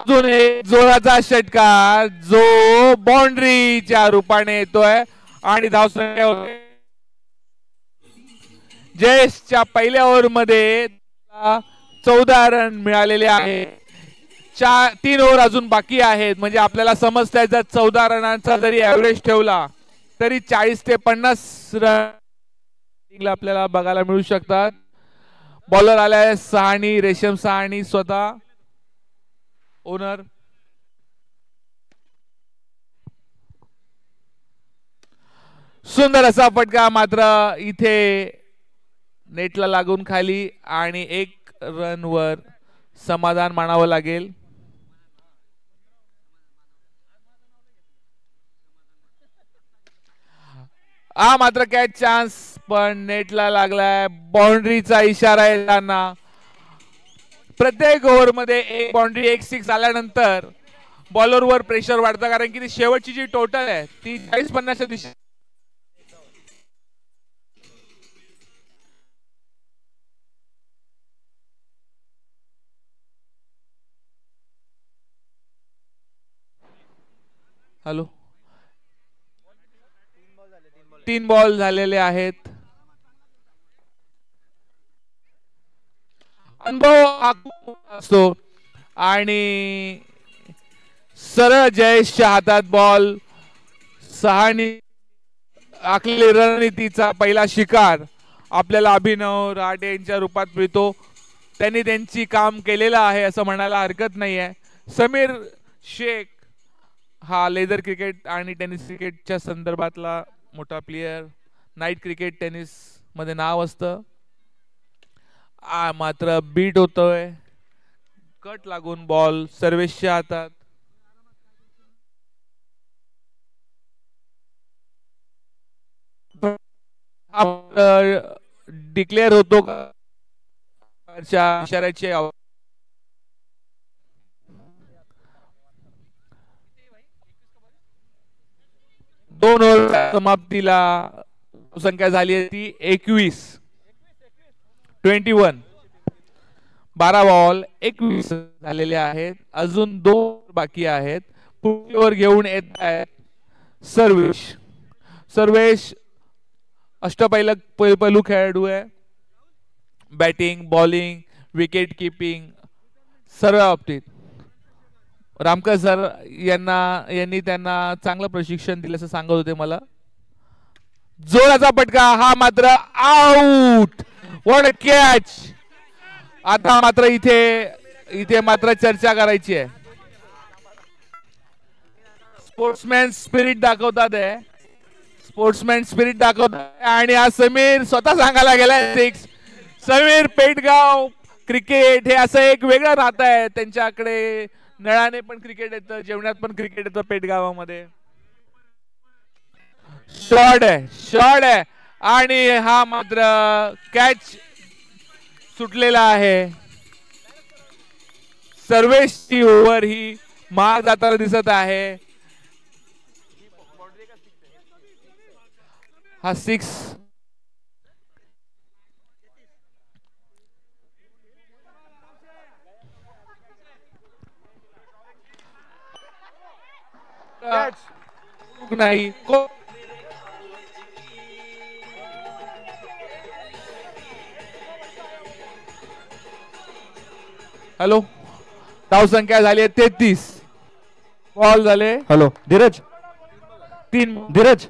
अजून एक जोराचा षटकार जो बाउंड्रीच्या रूपाने येतोय आणि धावसंख्या होते जयेशच्या पहिल्या ओव्हर मध्ये 14 रन मिळालेले आहे. 3 ओव्हर अजून बाकी आहेत म्हणजे आपल्याला समजतंय जर 14 रनांचा जरी ऍव्हरेज ठेवला तरी 40 ते 50 रन आपल्याला बघायला मिळू शकतात. बॉलर आलाय सहानी, रेशम सहानी स्वतः ओनर. सुंदर असा फटका मात्र इथे नेटला लागून खाली आणि 1 रन वर समाधान मानावं लागेल. हा मात्र कॅच चान्स पण नेटला लागलाय. बाउंड्रीचा इशारा येताना प्रत्येक ओव्हर मध्ये एक बाउंड्री एक सिक्स आल्यानंतर बॉलरवर प्रेशर वाढतं कारण की ती शेवटची जी टोटल आहे ती 40-50च्या दिशेने. हॅलो 3 बॉल झालेले आहेत. अनुभव असतो आणि सरळ जयेशच्या हातात बॉल. सहानी आखलेली रणनीतीचा पहिला शिकार आपल्याला अभिनव राठे यांच्या रूपात मिळतो. त्यांनी त्यांची काम केलेलं आहे असं म्हणायला हरकत नाही आहे. समीर शेख हा लेदर क्रिकेट आणि टेनिस क्रिकेटच्या संदर्भातला मोठा प्लेयर. नाईट क्रिकेट टेनिस मध्ये नाव असतं. मात्र बीट होतोय. कट लागून बॉल सर्वेशच्या हातात. डिक्लेअर होतो इशाऱ्याचे. 2 ओव्हर समाप्तीला संख्या झाली आहे ती 21. 12 बॉल 21 झालेले आहेत. अजून 2 बाकी आहेत. पुढची ओव्हर घेऊन येत आहेत सर्वेश. सर्वेश अष्टपैलू खेळाडू आहे. बॅटिंग, बॉलिंग, विकेट किपिंग सर्व बाबतीत रामकर सर यांनी त्यांना चांगलं प्रशिक्षण दिलं असं सांगत होते मला. जोराचा फटका हा मात्र आउट. What a catch. आता मात्र इथे मात्र चर्चा करायची आहे. स्पोर्ट्समॅन स्पिरिट दाखवतात आहे. स्पोर्ट्समॅन स्पिरिट दाखवतात आणि आज समीर स्वतः सांगायला गेलाय 6. समीर पेटगाव क्रिकेट हे असं एक वेगळं नातं आहे त्यांच्याकडे. नळाने पण क्रिकेट येतं, जेवणात पण क्रिकेट येतं पेटगावामध्ये. शॉर्ट आहे आणि हा मात्र कॅच सुटलेला आहे. सर्वेशची ओव्हर ही मार जाताना दिसत आहे. हा 6 नाही. हॅलो धाव संख्या झाली आहे 33. बॉल झाले. हॅलो धीरज. 3 धीरज.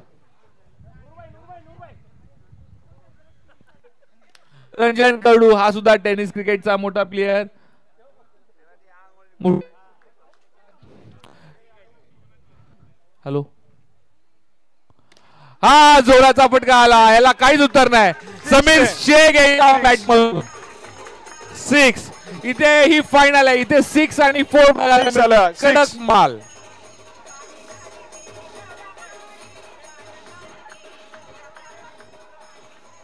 रंजन कडू हा सुद्धा टेनिस क्रिकेटचा मोठा प्लेयर. हॅलो हा जोराचा फटका आला. याला काहीच उत्तर नाही. समीर शेख बॅट मधून 6. इथे ही फायनल आहे. इथे 6 आणि 4 कडक माल.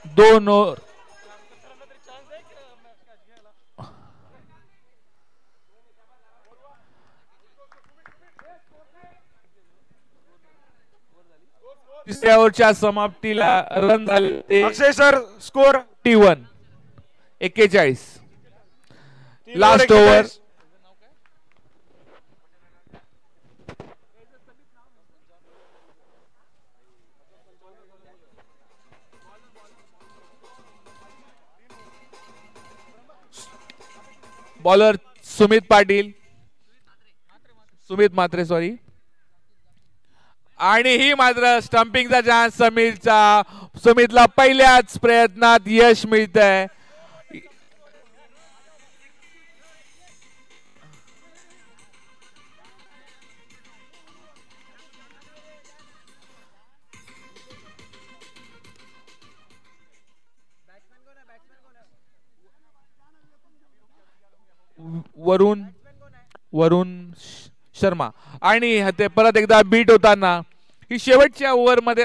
दोन ओव्हर तिसऱ्या ओव्हरच्या समाप्तीला रन झाले. Akshay sir score 41. 41. Last over bowler Sumit Patil, Sumit Mhatre sorry. आणि ही मात्र स्टंपिंगचा चान्स समीरचा. सुमितला पहिल्याच प्रयत्नात यश मिळतंय. वरुण शर्मा. आणि ते परत एकदा बीट होताना ही शेवटच्या ओव्हर मध्ये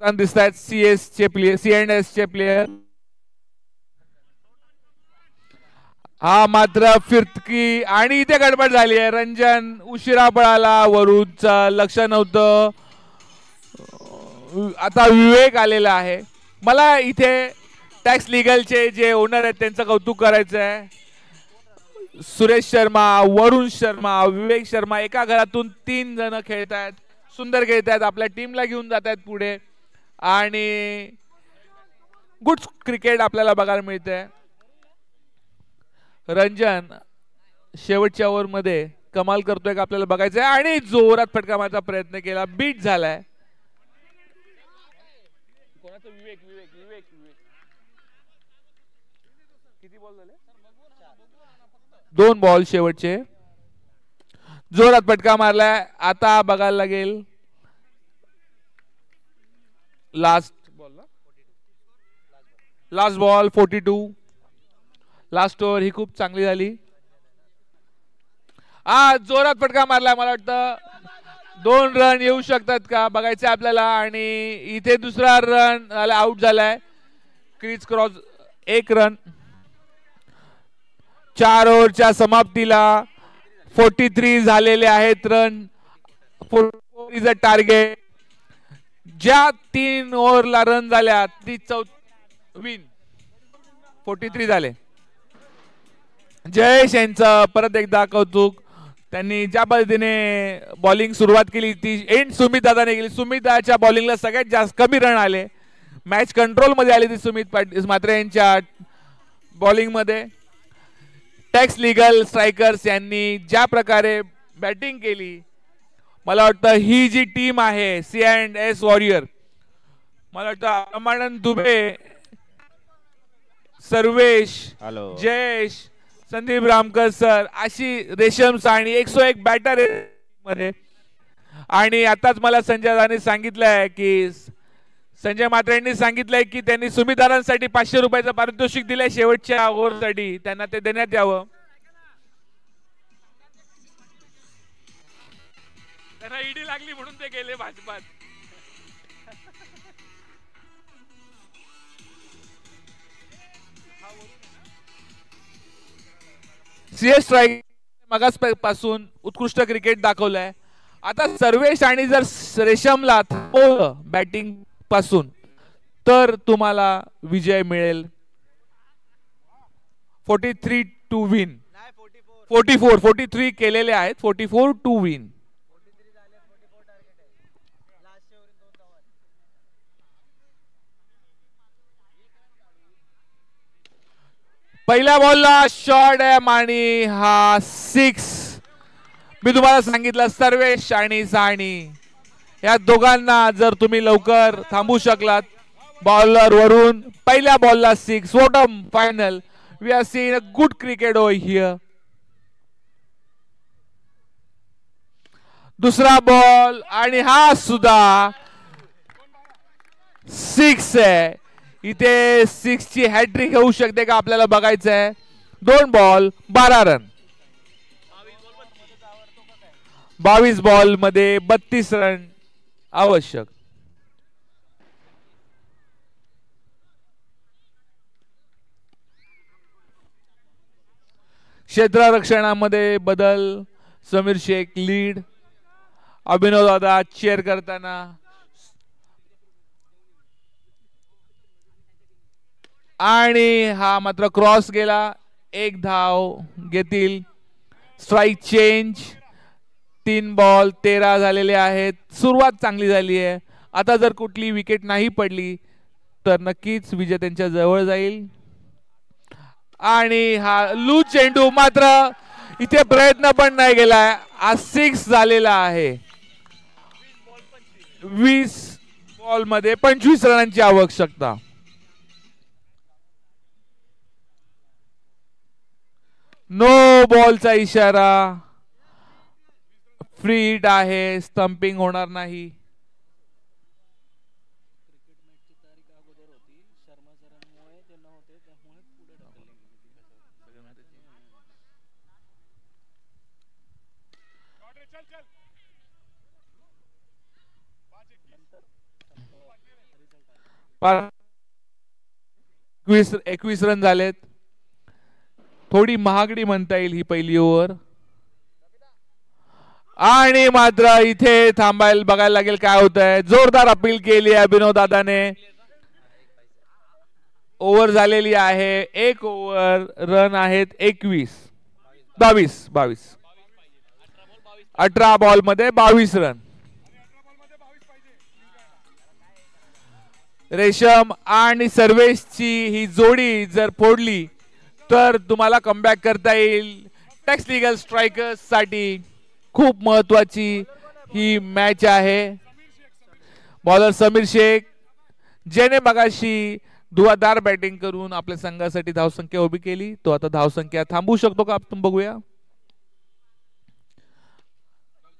दिसत आहेत CS चे प्लेयर, C&S चे प्लेयर. हा मात्र फिरकी आणि इथे गडबड झाली आहे. रंजन उशिरा पळाला, वरुणचं लक्ष नव्हतं. आता विवेक आलेला आहे. मला इथे टॅक्स लिगलचे जे ओनर आहेत त्यांचं कौतुक करायचं आहे. सुरेश शर्मा, वरुण शर्मा, विवेक शर्मा एका घरातून 3 जण खेळत आहेत. सुंदर खेळत आहेत, आपल्या टीमला घेऊन जात आहेत पुढे आणि गुड क्रिकेट आपल्याला बघायला मिळतंय. रंजन शेवटच्या ओव्हर मध्ये कमाल करतोय का आपल्याला बघायचंय आणि जोरात फटका मारण्याचा प्रयत्न केला, बीट झालाय. कोणाचं विवेक विवेक विवेक विवेक किती बॉल झाले? 2 बॉल शेवटचे. जोरात फटका मारलाय. आता बघायला लागेल लास्ट बॉल 42. लास्ट ओव्हर ही खूप चांगली झाली. जोरात फटका मारलाय. मला वाटतं 2 रन येऊ शकतात का बघायचे आपल्याला. आणि इथे दुसरा रन आउट झालाय. Crease cross 1 run. 4 ओव्हरच्या समाप्तीला 43 झालेले आहेत रन. 44 is a target. ज्या 3 ओव्हरला रन झाल्या ती विन 43 झाले. जयेश यांचं परत एकदा कौतुक. त्यांनी ज्या पद्धतीने बॉलिंग सुरुवात केली ती एंड सुमित दादाने केली. सुमित दादाच्या बॉलिंगला सगळ्यात जास्त कमी रन आले. मॅच कंट्रोल मध्ये आली ती सुमित म्हात्रे यांच्या बॉलिंग मध्ये. टॅक्स लिगल स्ट्रायकर्स यांनी ज्या प्रकारे बॅटिंग केली, मला वाटतं ही जी टीम आहे C&S वॉरियर, मला वाटतं अमानंद दुबे, सर्वेश, जयेश, संदीप रामकर सर अशी रेशम साणी 101 बॅटर मध्ये. आणि आताच मला संजय दादांनी सांगितलंय की संजय म्हात्रे यांनी सांगितलंय की त्यांनी सुमितदारांसाठी 500 रुपयाचं पारितोषिक दिलंय शेवटच्या ओव्हरसाठी. त्यांना ते देण्यात यावं. त्यांना ईडी लागली म्हणून ते गेले भाजपात. CS स्ट्राईक मगासपासून उत्कृष्ट क्रिकेट दाखवलंय. आता सर्वेश आणि जर रेशमला थांबवलं बॅटिंग पासून तर तुम्हाला विजय मिळेल. 43 टू विन. 43 केलेले आहेत. 44 टू विन. पहिल्या बॉलला शॉट आहे आणि हा 6. मी तुम्हाला सांगितलं सर्वेश आणि साहनी या दोघांना जर तुम्ही लवकर थांबू शकलात. बॉलर वरून पहिल्या बॉलला 6. What a final. We are seeing a good cricket over here. दुसरा बॉल आणि हा सुद्धा 6 आहे. इथे 6 ची हॅट्रिक होऊ शकते का आपल्याला बघायचं आहे. 2 बॉल 12 रन. 22 बॉल मध्ये 32 रन आवश्यक. क्षेत्ररक्षणामध्ये बदल. समीर शेख लीड. अभिनव दादा चेअर करताना. आणि हा मात्र क्रॉस गेला. 1 धाव घेतील. Strike change. 3 बॉल 13 झालेले आहेत. सुरुवात चांगली झाली आहे. आता जर कुठली विकेट नाही पडली तर नक्कीच विजय त्यांच्या जवळ जाईल. आणि हा लूज चेंडू मात्र इथे प्रयत्न पण नाही केलाय. हा 6 झालेला आहे. 20 बॉल मध्ये 25 रनांची आवश्यकता. नो बॉलचा इशारा. फ्री हिट आहे. स्टंपिंग होणार नाही. पा 21 रन झालेत. थोडी महागडी म्हणता येईल ही पहिली ओव्हर. आणि मात्र इथे थांबायला बघायला लागेल काय होत आहे. जोरदार अपील केली आहे अभिनव दादाने. ओव्हर झालेली आहे. एक ओव्हर. रन आहेत 22 18 बॉल मध्ये 22 रन. रेशम आणि सर्वेशची ही जोडी जर फोडली तर तुम्हाला कमबॅक करता येईल. टेक्स लिगल स्ट्रायकर्स साठी खूप महत्वाची ही मॅच आहे. बॉलर समीर शेख ज्याने मगाशी धुवाधार बॅटिंग करून आपल्या संघासाठी धावसंख्या उभी केली, तो आता धावसंख्या थांबवू शकतो का आपण बघूया.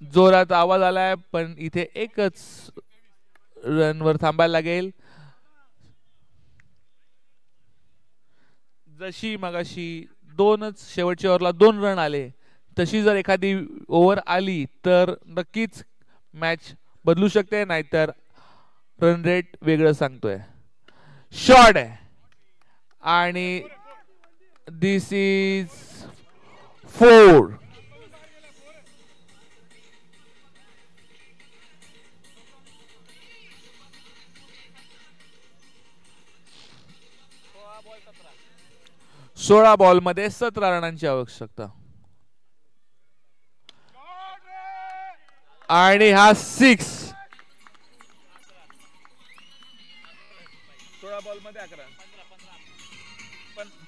जोरात आवाज आलाय पण इथे एकच रनवर थांबायला लागेल. जशी मगाशी शेवटच्या ओव्हरला 2 रन आले तशी जर एखादी ओव्हर आली तर नक्कीच मॅच बदलू शकते. नाहीतर रन रेट वेगळं सांगतोय. शॉट आहे आणि दिस इज 4. सोळा बॉल मध्ये 17 रनांची आवश्यकता. आणि हा 6.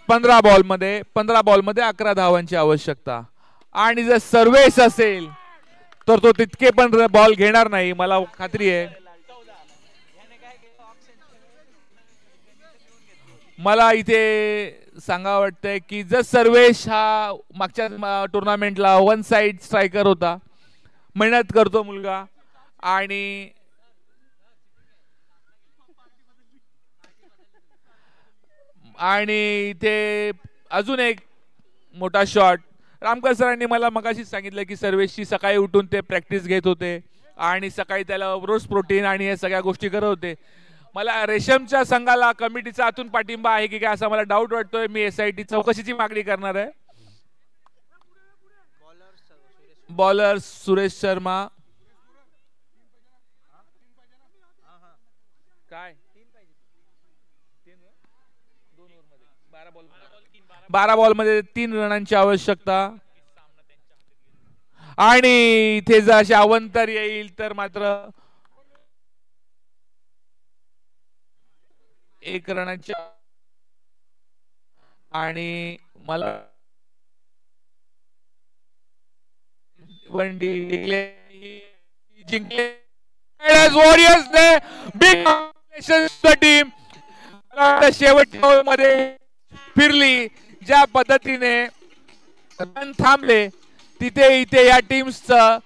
15 बॉल मध्ये 11 धावांची आवश्यकता. आणि जर सर्वेश असेल तर तो तितके पण बॉल घेणार नाही मला खात्री आहे. मला इथे सांगा वाटतंय की जर सर्वेश हा मागच्या टुर्नामेंटला 1 साइड स्ट्रायकर होता. मेहनत करतो मुलगा. आणि इथे अजून एक मोठा शॉट. रामकर सरांनी मला मगाशी सांगितलं की सर्वेशची सकाळी उठून ते प्रॅक्टिस घेत होते आणि सकाळी त्याला रोज प्रोटीन आणि हे सगळ्या गोष्टी करत होते. मला रेशमच्या संघाला कमिटीचा आतून पाठिंबा आहे की काय असा मला डाऊट वाटतोय. मी SIT चौकशीची मागणी करणार आहे. बॉलर सुरेश शर्मा. काय 12 बॉल मध्ये 3 रनांची आवश्यकता. आणि इथे जर अशी अवंतर येईल तर मात्र 1 रनाच्या. आणि मला जिंकले वॉरियर्सने. बिग टीम शेवटच्या मध्ये फिरली. ज्या पद्धतीने रन थांबले तिथे इथे या टीम्सचं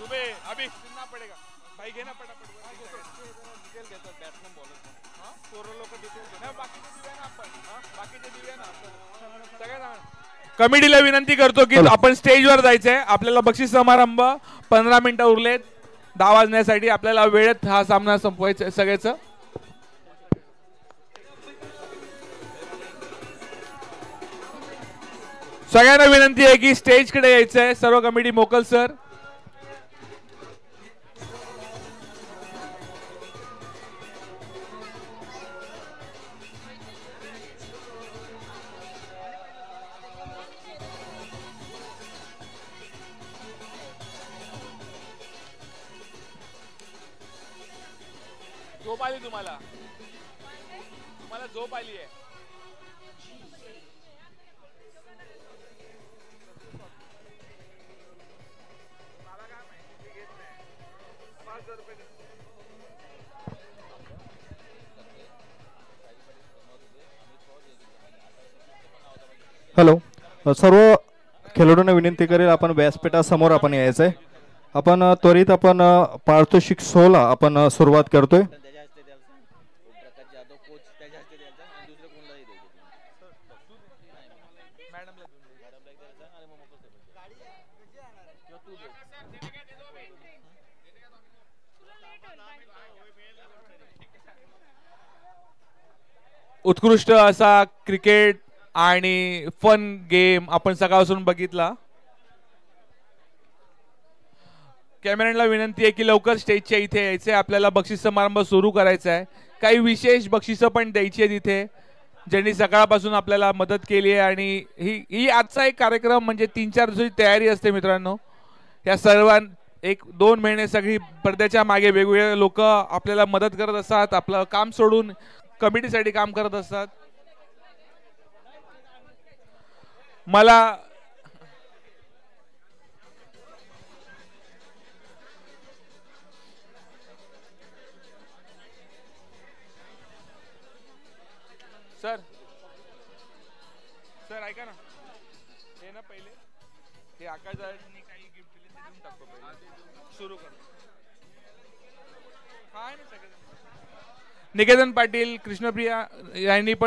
सुबह अभी सुनना पड़ेगा भाई घेना पटापट डिटेल घेतो बॅट्समन बॉलर हां पोरं लोक डिटेल घेणार बाकीचे दिवे ना आपण बाकीचे दिवे ना सगळ्यांना कमिटीला विनंती करतो की आपण स्टेजवर जायचंय आपल्याला बक्षीस समारंभ 15 मिनिटं उरलेत 10 वाजण्यासाठी आपल्याला वेळेत हा सामना संपवायचा सगळेच सगळ्यांना विनंती आहे की स्टेजकडे यायचंय सर्व कमिटी मोकल सर झोप आली तुम्हाला झोप आली आहे हॅलो सर्व खेळाडूंना विनंती करेल आपण व्यासपीठासमोर आपण यायचंय आपण त्वरित आपण पारितोषिक 16 आपण सुरुवात करतोय उत्कृष्ट असा क्रिकेट आणि फन गेम आपण सकाळपासून बघितला कॅमेरामॅनला विनंती आहे की लवकर स्टेजच्या इथे यायचे आपल्याला बक्षीस समारंभ सुरू करायचा आहे काही विशेष बक्षिसं पण द्यायची आहेत इथे ज्यांनी सकाळपासून आपल्याला मदत केली आहे आणि ही आजचा एक कार्यक्रम म्हणजे 3-4 दिवसाची तयारी असते मित्रांनो या सर्वां 1-2 महिने सगळी पडद्याच्या मागे वेगवेगळे लोक आपल्याला मदत करत असतात आपलं काम सोडून कमिटीसाठी काम करत असतात मला सर ऐका ना हे ना पहिले हे आकाशदादांनी काही गिफ्ट दिले ते देऊन टाकतो पहिले सुरू कर काय ना सगळे निकेतन पाटील कृष्णप्रिया यांनी पण